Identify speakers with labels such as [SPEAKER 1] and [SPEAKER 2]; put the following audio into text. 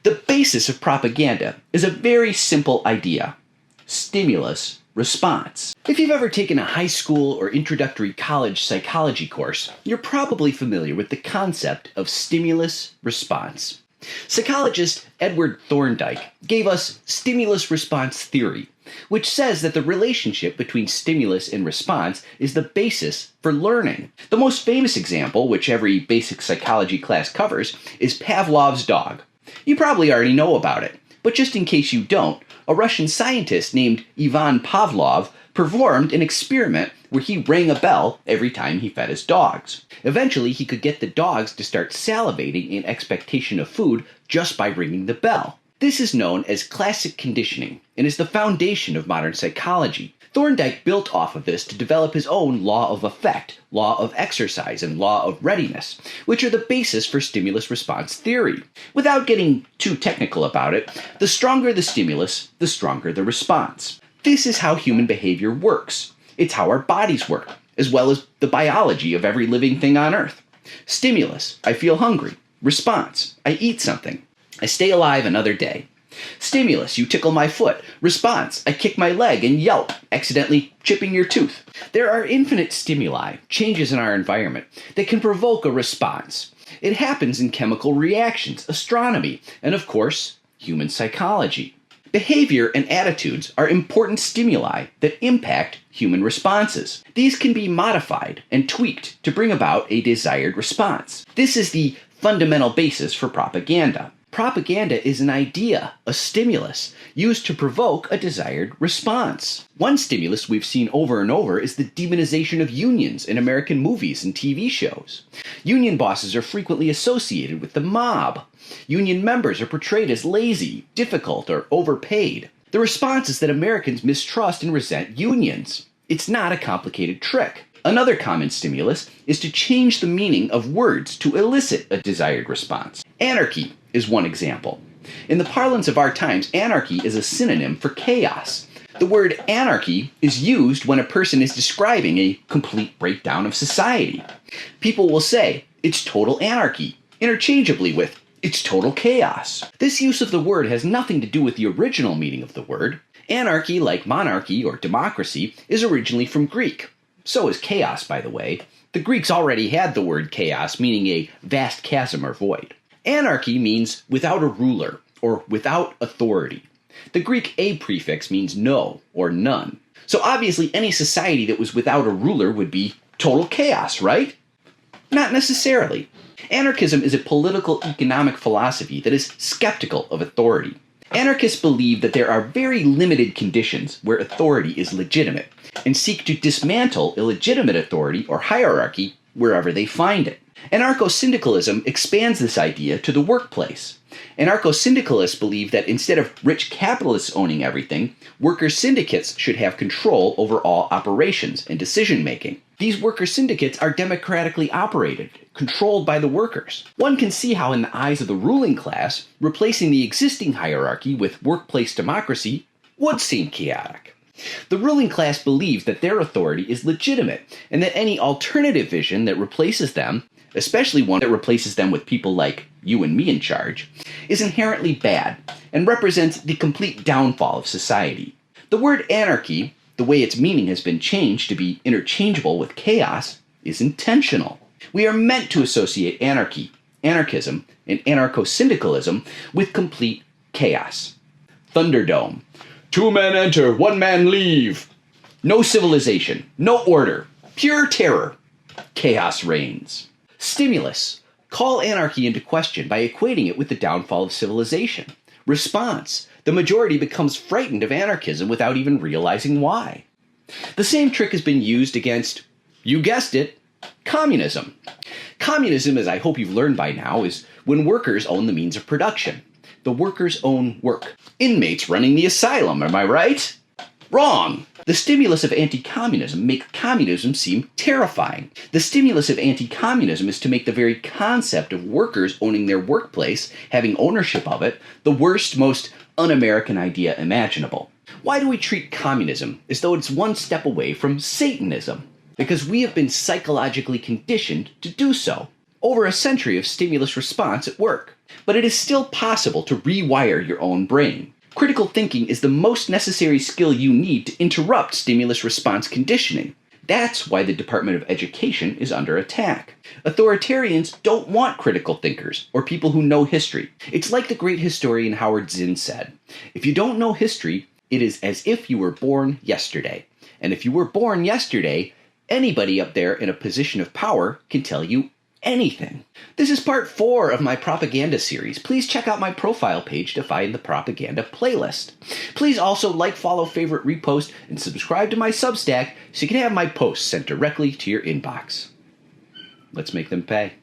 [SPEAKER 1] The basis of propaganda is a very simple idea: stimulus response. If you've ever taken a high school or introductory college psychology course, you're probably familiar with the concept of stimulus response. Psychologist Edward Thorndike gave us stimulus response theory, which says that the relationship between stimulus and response is the basis for learning. The most famous example, which every basic psychology class covers, is Pavlov's dog. You probably already know about it, but just in case you don't, a Russian scientist named Ivan Pavlov performed an experiment where he rang a bell every time he fed his dogs. Eventually, he could get the dogs to start salivating in expectation of food just by ringing the bell. This is known as classic conditioning and is the foundation of modern psychology. Thorndike built off of this to develop his own law of effect, law of exercise, and law of readiness, which are the basis for stimulus response theory. Without getting too technical about it, the stronger the stimulus, the stronger the response. This is how human behavior works. It's how our bodies work, as well as the biology of every living thing on Earth. Stimulus: I feel hungry. Response: I eat something. I stay alive another day. Stimulus: you tickle my foot. Response: I kick my leg and yelp, accidentally chipping your tooth. There are infinite stimuli, changes in our environment, that can provoke a response. It happens in chemical reactions, astronomy, and of course, human psychology. Behavior and attitudes are important stimuli that impact human responses. These can be modified and tweaked to bring about a desired response. This is the fundamental basis for propaganda. Propaganda is an idea, a stimulus, used to provoke a desired response. One stimulus we've seen over and over is the demonization of unions in American movies and TV shows. Union bosses are frequently associated with the mob. Union members are portrayed as lazy, difficult, or overpaid. The response is that Americans mistrust and resent unions. It's not a complicated trick. Another common stimulus is to change the meaning of words to elicit a desired response. Anarchy is one example. In the parlance of our times, anarchy is a synonym for chaos. The word anarchy is used when a person is describing a complete breakdown of society. People will say, "It's total anarchy," interchangeably with, "It's total chaos." This use of the word has nothing to do with the original meaning of the word. Anarchy, like monarchy or democracy, is originally from Greek. So is chaos, by the way. The Greeks already had the word chaos, meaning a vast chasm or void. Anarchy means without a ruler, or without authority. The Greek a prefix means no, or none. So obviously any society that was without a ruler would be total chaos, right? Not necessarily. Anarchism is a political economic philosophy that is skeptical of authority. Anarchists believe that there are very limited conditions where authority is legitimate, and seek to dismantle illegitimate authority or hierarchy wherever they find it. Anarcho-syndicalism expands this idea to the workplace. Anarcho-syndicalists believe that instead of rich capitalists owning everything, worker syndicates should have control over all operations and decision-making. These worker syndicates are democratically operated, controlled by the workers. One can see how in the eyes of the ruling class, replacing the existing hierarchy with workplace democracy would seem chaotic. The ruling class believes that their authority is legitimate, and that any alternative vision that replaces them, especially one that replaces them with people like you and me in charge, is inherently bad, and represents the complete downfall of society. The word anarchy, the way its meaning has been changed to be interchangeable with chaos, is intentional. We are meant to associate anarchy, anarchism, and anarcho-syndicalism with complete chaos. Thunderdome. 2 men enter, 1 man leave. No civilization, no order, pure terror. Chaos reigns. Stimulus. Call anarchy into question by equating it with the downfall of civilization. Response. The majority becomes frightened of anarchism without even realizing why. The same trick has been used against, you guessed it, communism. Communism, as I hope you've learned by now, is when workers own the means of production. The workers own work. Inmates running the asylum, am I right? Wrong! The stimulus of anti-communism makes communism seem terrifying. The stimulus of anti-communism is to make the very concept of workers owning their workplace, having ownership of it, the worst, most un-American idea imaginable. Why do we treat communism as though it's one step away from Satanism? Because we have been psychologically conditioned to do so. over a century of stimulus response at work. But it is still possible to rewire your own brain. Critical thinking is the most necessary skill you need to interrupt stimulus response conditioning. That's why the Department of Education is under attack. Authoritarians don't want critical thinkers or people who know history. It's like the great historian Howard Zinn said, "If you don't know history, it is as if you were born yesterday. And if you were born yesterday, anybody up there in a position of power can tell you anything." This is part 4 of my propaganda series. Please check out my profile page to find the propaganda playlist. Please also like, follow, favorite, repost, and subscribe to my Substack so you can have my posts sent directly to your inbox. Let's make them pay.